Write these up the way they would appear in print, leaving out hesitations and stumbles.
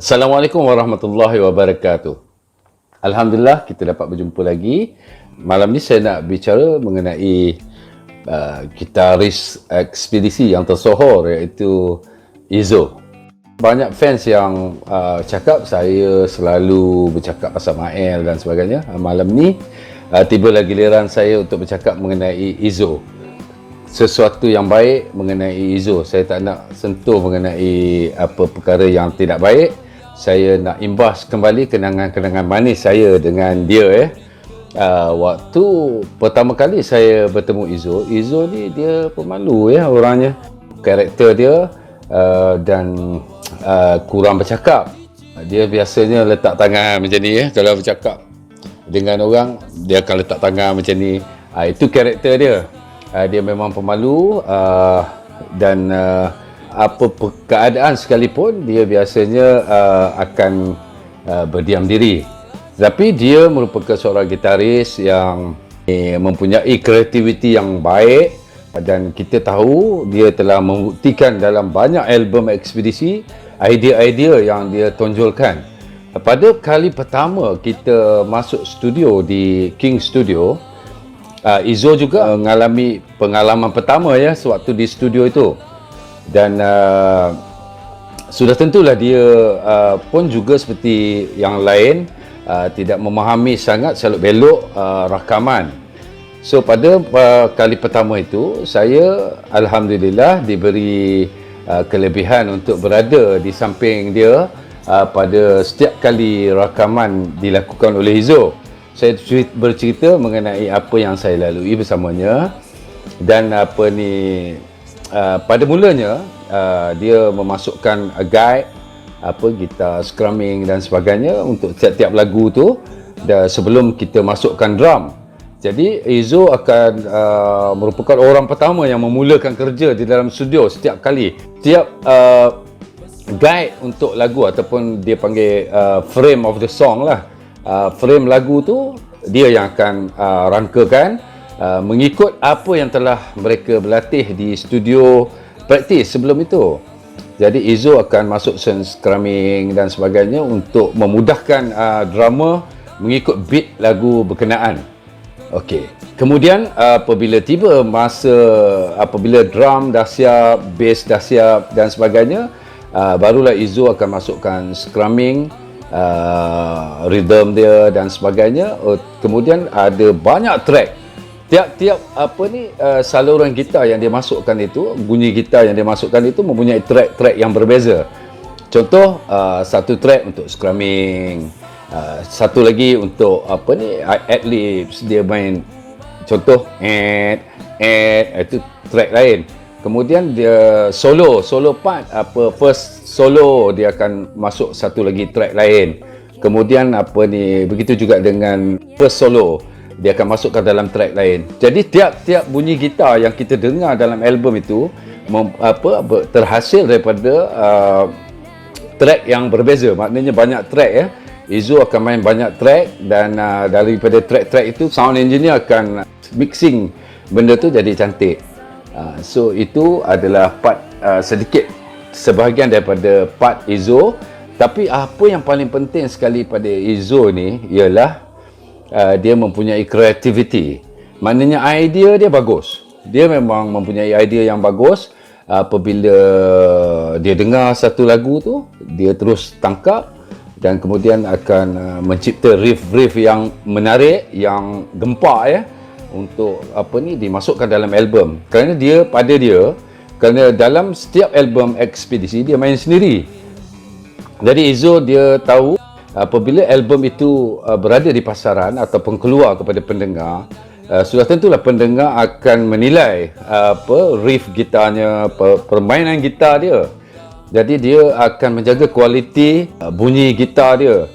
Assalamualaikum warahmatullahi wabarakatuh. Alhamdulillah kita dapat berjumpa lagi. Malam ni saya nak bicara mengenai gitaris ekspedisi yang tersohor iaitu Izzo. Banyak fans yang cakap saya selalu bercakap pasal Mael dan sebagainya. Malam ni tibalah giliran saya untuk bercakap mengenai Izzo. Sesuatu yang baik mengenai Izzo. Saya tak nak sentuh mengenai apa perkara yang tidak baik. Saya nak imbas kembali kenangan-kenangan manis saya dengan dia. Waktu pertama kali saya bertemu Izzo ni dia pemalu orangnya. Karakter dia dan kurang bercakap. Dia biasanya letak tangan macam ni kalau bercakap dengan orang, dia akan letak tangan macam ni. Itu karakter dia. Dia memang pemalu dan apa keadaan sekalipun dia biasanya akan berdiam diri. Tapi dia merupakan seorang gitaris yang mempunyai kreativiti yang baik dan kita tahu dia telah membuktikan dalam banyak album ekspedisi idea-idea yang dia tonjolkan. Pada kali pertama kita masuk studio di King Studio, Izzo juga mengalami pengalaman pertama sewaktu di studio itu. Dan sudah tentulah dia pun juga seperti yang lain tidak memahami sangat selok belok rakaman. So pada kali pertama itu saya alhamdulillah diberi kelebihan untuk berada di samping dia pada setiap kali rakaman dilakukan oleh Izzo. Saya bercerita mengenai apa yang saya lalui bersamanya dan pada mulanya dia memasukkan guide, gitar strumming dan sebagainya untuk tiap-tiap lagu tu dan sebelum kita masukkan drum. Jadi Izzo akan merupakan orang pertama yang memulakan kerja di dalam studio setiap kali. Setiap guide untuk lagu ataupun dia panggil frame of the song lah. Frame lagu tu dia yang akan rangkakan mengikut apa yang telah mereka berlatih di studio praktis sebelum itu. Jadi Izzo akan masuk strumming dan sebagainya untuk memudahkan drummer mengikut beat lagu berkenaan. Okey. Kemudian apabila tiba masa apabila drum dah siap, bass dah siap dan sebagainya, barulah Izzo akan masukkan strumming, rhythm dia dan sebagainya. Kemudian ada banyak track. Tiap-tiap saluran gitar yang dia masukkan itu, bunyi gitar yang dia masukkan itu mempunyai track-track yang berbeza. Contoh, satu track untuk strumming, satu lagi untuk ad-libs, dia main contoh itu track lain. Kemudian dia solo part, first solo dia akan masuk satu lagi track lain. Kemudian begitu juga dengan first solo, dia akan masukkan dalam track lain. Jadi tiap-tiap bunyi gitar yang kita dengar dalam album itu terhasil daripada track yang berbeza. Maknanya banyak track Izzo akan main banyak track dan daripada track-track itu sound engineer akan mixing benda tu jadi cantik. So itu adalah part sedikit sebahagian daripada part Izzo. Tapi apa yang paling penting sekali pada Izzo ni ialah dia mempunyai kreativiti. Maknanya idea dia bagus. Dia memang mempunyai idea yang bagus. Apabila dia dengar satu lagu tu, dia terus tangkap dan kemudian akan mencipta riff-riff yang menarik, yang gempak untuk dimasukkan dalam album. Kerana kerana dalam setiap album ekspedisi dia main sendiri. Jadi Izzo dia tahu apabila album itu berada di pasaran ataupun keluar kepada pendengar, sudah tentulah pendengar akan menilai riff gitarnya, permainan gitar dia. Jadi dia akan menjaga kualiti bunyi gitar dia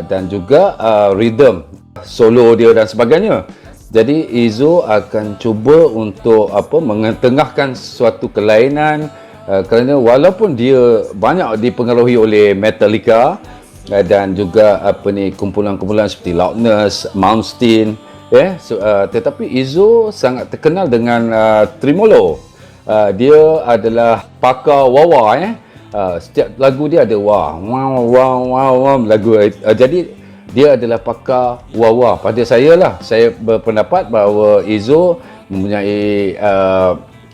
dan juga rhythm solo dia dan sebagainya. Jadi Izzo akan cuba untuk mengetengahkan suatu kelainan kerana walaupun dia banyak dipengaruhi oleh Metallica dan juga kumpulan-kumpulan seperti Loudness, Malmsteen, tetapi Izzo sangat terkenal dengan tremolo. Dia adalah pakar wah-wah Setiap lagu dia ada wah, wow, wow, wow, wow lagu. Jadi dia adalah pakar wah-wah. Pada saya lah, saya berpendapat bahawa Izzo mempunyai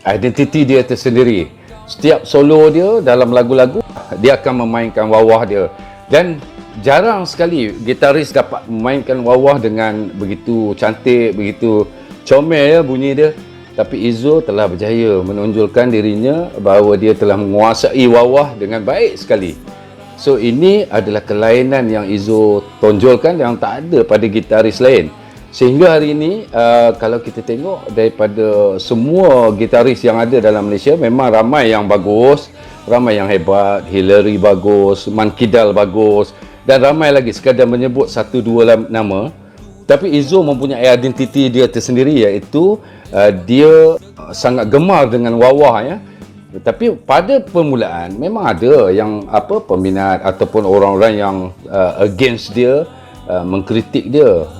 identiti dia tersendiri. Setiap solo dia dalam lagu-lagu, dia akan memainkan wah-wah dia. Dan jarang sekali gitaris dapat memainkan wah-wah dengan begitu cantik, begitu comel ya bunyi dia. Tapi Izzo telah berjaya menonjolkan dirinya bahawa dia telah menguasai wah-wah dengan baik sekali. So ini adalah kelainan yang Izzo tonjolkan yang tak ada pada gitaris lain. Sehingga hari ini kalau kita tengok daripada semua gitaris yang ada dalam Malaysia, memang ramai yang bagus, ramai yang hebat. Hillary bagus, Man Kidal bagus, dan ramai lagi sekadar menyebut satu dua nama. Tapi Izzo mempunyai identiti dia tersendiri, iaitu dia sangat gemar dengan wah-wah ya. Tapi pada permulaan memang ada yang peminat ataupun orang-orang yang against dia, mengkritik dia,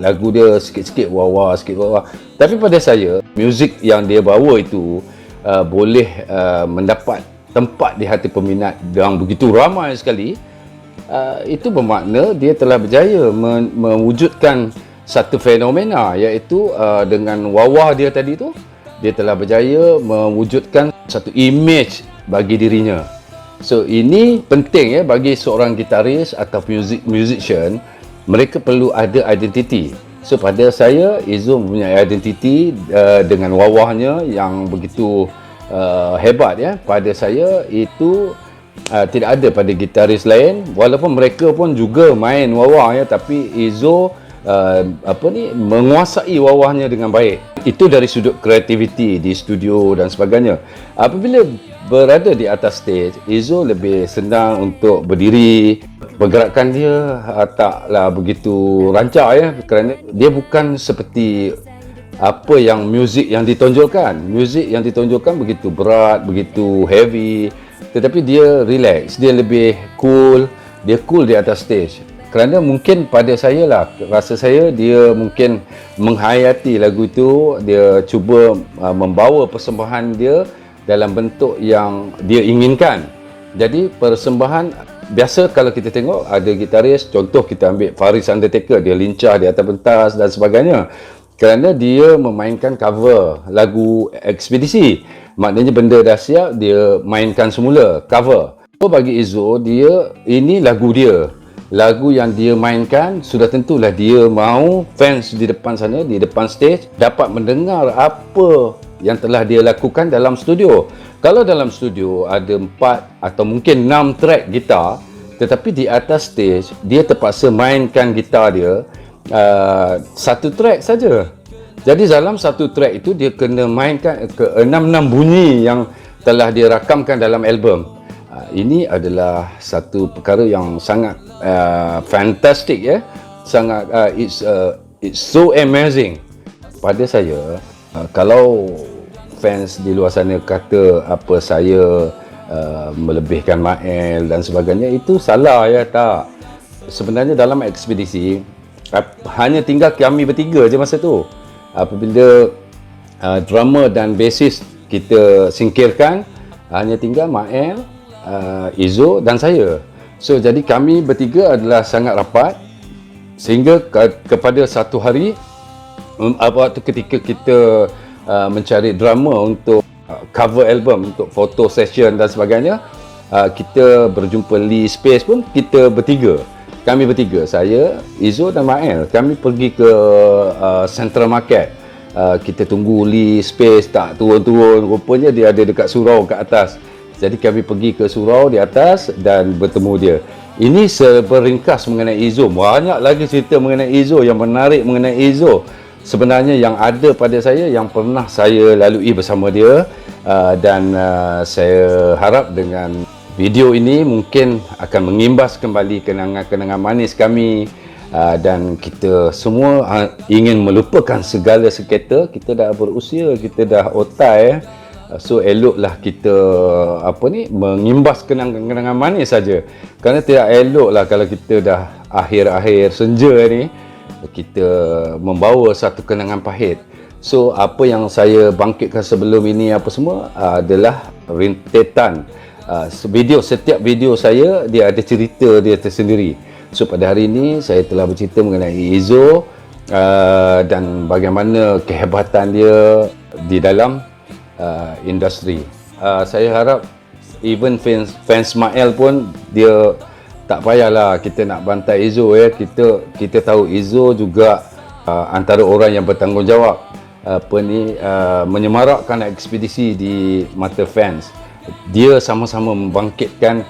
lagu dia sikit-sikit wah-wah, sikit wah-wah. Tapi pada saya, muzik yang dia bawa itu boleh mendapat tempat di hati peminat yang begitu ramai sekali. Itu bermakna dia telah berjaya mewujudkan satu fenomena, iaitu dengan wah-wah dia tadi tu, dia telah berjaya mewujudkan satu image bagi dirinya. So ini penting bagi seorang gitaris atau musician, mereka perlu ada identiti. So pada saya, Izzo mempunyai identiti dengan wah-wahnya yang begitu hebat ya. Pada saya itu tidak ada pada gitaris lain, walaupun mereka pun juga main wah-wah ya, tapi Izzo menguasai wah-wahnya dengan baik. Itu dari sudut kreativiti di studio dan sebagainya. Apabila berada di atas stage, Izzo lebih senang untuk berdiri. Pergerakan dia taklah begitu rancak ya, kerana dia bukan seperti apa yang muzik yang ditonjolkan. Muzik yang ditonjolkan begitu berat, begitu heavy, tetapi dia relax, dia lebih cool, dia cool di atas stage. Kerana mungkin pada saya lah, rasa saya dia mungkin menghayati lagu itu, dia cuba membawa persembahan dia dalam bentuk yang dia inginkan. Jadi persembahan biasa kalau kita tengok ada gitaris, contoh kita ambil Faris Undertaker, dia lincah di atas pentas dan sebagainya. Kerana dia memainkan cover lagu Ekspedisi. Maknanya benda dah siap, dia mainkan semula cover. So bagi Izzo, ini lagu dia. Lagu yang dia mainkan, sudah tentulah dia mahu fans di depan sana, di depan stage, dapat mendengar apa yang telah dia lakukan dalam studio. Kalau dalam studio ada 4 atau mungkin 6 track gitar, tetapi di atas stage dia terpaksa mainkan gitar dia satu track saja. Jadi dalam satu track itu dia kena mainkan ke 6 bunyi yang telah dia rakamkan dalam album. Ini adalah satu perkara yang sangat fantastic ya. Sangat it's so amazing. Pada saya, kalau fans di luar sana kata apa saya melebihkan Mael dan sebagainya, itu salah ya. Tak. Sebenarnya dalam Ekspedisi hanya tinggal kami bertiga je masa tu. Apabila drummer dan bassist kita singkirkan, hanya tinggal Mael, Izzo dan saya. So jadi kami bertiga adalah sangat rapat, sehingga kepada satu hari waktu ketika kita mencari drummer untuk cover album, untuk photo session dan sebagainya, kita berjumpa Lee Space pun kita bertiga. Kami bertiga, saya, Izzo dan Mael, kami pergi ke Central Market. Kita tunggu Lee Space tak turun-turun, rupanya dia ada dekat surau kat atas. Jadi kami pergi ke surau di atas dan bertemu dia. Ini seberingkas mengenai Izzo. Banyak lagi cerita mengenai Izzo, yang menarik mengenai Izzo sebenarnya yang ada pada saya, yang pernah saya lalui bersama dia. Dan saya harap dengan video ini mungkin akan mengimbas kembali kenangan-kenangan manis kami, dan kita semua ingin melupakan segala sekita. Kita dah berusia, kita dah otai, so eloklah kita mengimbas kenangan-kenangan manis saja. Kerana tidak eloklah kalau kita dah akhir-akhir senja ni kita membawa satu kenangan pahit. So apa yang saya bangkitkan sebelum ini apa semua adalah rintetan Setiap video saya dia ada cerita dia tersendiri. So pada hari ini saya telah bercerita mengenai Izzo dan bagaimana kehebatan dia di dalam industri. Saya harap even fans Smael pun dia tak payahlah kita nak bantai Izzo ya. Kita tahu Izzo juga antara orang yang bertanggungjawab menyemarakkan ekspedisi di mata fans. Dia sama-sama membangkitkan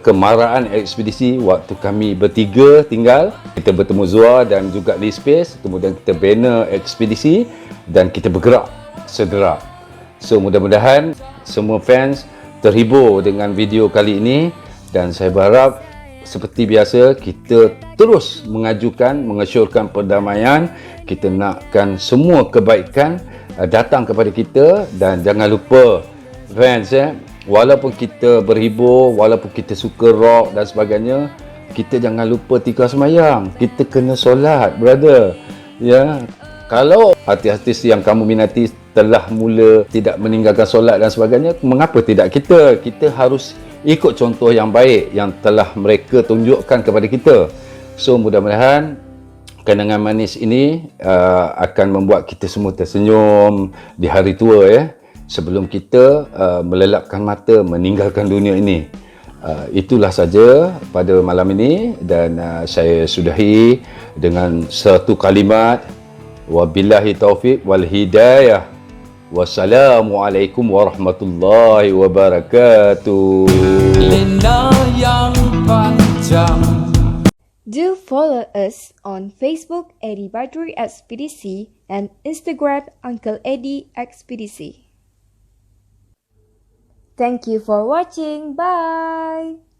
kemarahan ekspedisi waktu kami bertiga tinggal. Kita bertemu Zua dan juga Lee Space, kemudian kita bina ekspedisi dan kita bergerak segera. So mudah-mudahan semua fans terhibur dengan video kali ini, dan saya berharap seperti biasa kita terus mengesyorkan perdamaian. Kita nakkan semua kebaikan datang kepada kita, dan jangan lupa fans walaupun kita berhibur, walaupun kita suka rock dan sebagainya, kita jangan lupa tikar semayang. Kita kena solat, brother. Ya, kalau artis-artis yang kamu minati telah mula tidak meninggalkan solat dan sebagainya, mengapa tidak kita? Kita harus ikut contoh yang baik yang telah mereka tunjukkan kepada kita. So mudah-mudahan kenangan manis ini akan membuat kita semua tersenyum di hari tua ya, sebelum kita melelapkan mata meninggalkan dunia ini. Itulah saja pada malam ini, dan saya sudahi dengan satu kalimat, wabillahi taufiq wal hidayah. Wassalamualaikum warahmatullahi wabarakatuh. Lena yang panjang. Do follow us on Facebook Eddie Badrui Expedisi and Instagram Uncle Eddie Expedisi. Thank you for watching. Bye.